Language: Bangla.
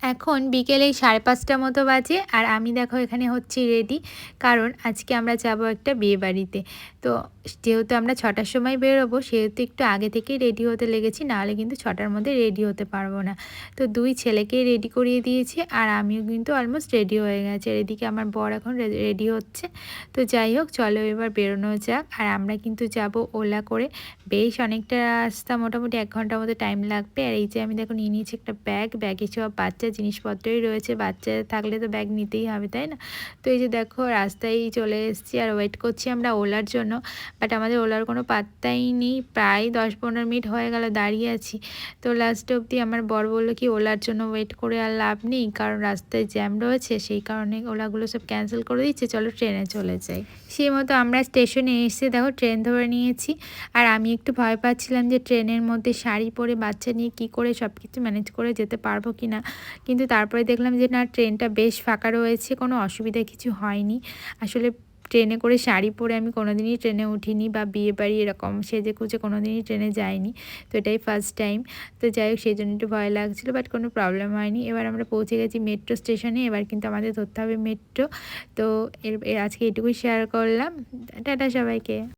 এখন বিকেলে 5:30 মতো বাজে আর আমি দেখো এখানে হচ্ছি রেডি। কারণ আজকে আমরা যাব একটা বিয়েবাড়িতে। তো যেহেতু আমরা 6টার সময় বেরোবো সেহেতু একটু আগে থেকেই রেডি হতে লেগেছি, নাহলে কিন্তু 6টার মধ্যে রেডি হতে পারবো না। তো 2 ছেলেকেই রেডি করিয়ে দিয়েছি আর আমিও কিন্তু অলমোস্ট রেডি হয়ে গেছি। আর এদিকে আমার বর এখন রেডি হচ্ছে। তো যাই হোক, চলো এবার বেরোনো যাক। আর আমরা কিন্তু যাব ওলা করে। বেশ অনেকটা রাস্তা, মোটামুটি 1 ঘন্টার মতো টাইম লাগবে। আর এই যে আমি দেখো নিয়ে নিয়েছি একটা ব্যাগ, ব্যাগে সব বাচ্চার জিনিসপত্রই রয়েছে। বাচ্চা থাকলে তো ব্যাগ নিতেই হবে, তাই না? তো এই যে দেখো রাস্তায় চলে এসেছি আর ওয়েট করছি আমরা ওলার জন্য। বাট আমাদের ওলার কোনো পাত্তাই নেই। প্রায় 10-15 মিনিট হয়ে গেল দাঁড়িয়ে আছি। তো লাস্ট অবধি আমার বর বললো কি ওলার জন্য ওয়েট করে আর লাভ নেই, কারণ রাস্তায় জ্যাম রয়েছে, সেই কারণে ওলাগুলো সব ক্যান্সেল করে দিচ্ছে, চলো ট্রেনে চলে যাই। সেই মতো আমরা স্টেশনে এসে দেখো ট্রেন ধরে নিয়েছি। আর আমি একটু ভয় পাচ্ছিলাম যে ট্রেনের মধ্যে শাড়ি পরে বাচ্চা নিয়ে কী করে সব কিছু ম্যানেজ করে যেতে পারবো কি না। কিন্তু তারপরে দেখলাম যে না, ট্রেনটা বেশ ফাঁকা রয়েছে, কোনো অসুবিধা কিছু হয়নি। আসলে ট্রেনে করে শাড়ি পরে আমি কোনোদিনই ট্রেনে উঠিনি বা বিয়েবাড়ি এরকম সেজেগুজে কোনোদিনই ট্রেনে যাইনি। তো এটাই ফার্স্ট টাইম। তো যাই হোক, সেই জন্য একটু ভয় লাগছিলো, বাট কোনো প্রবলেম হয়নি। এবার আমরা পৌঁছে গেছি মেট্রো স্টেশনে। এবার কিন্তু আমাদের ধরতে হবে মেট্রো। তো আজকে এটুকুই শেয়ার করলাম। টাটা সবাইকে।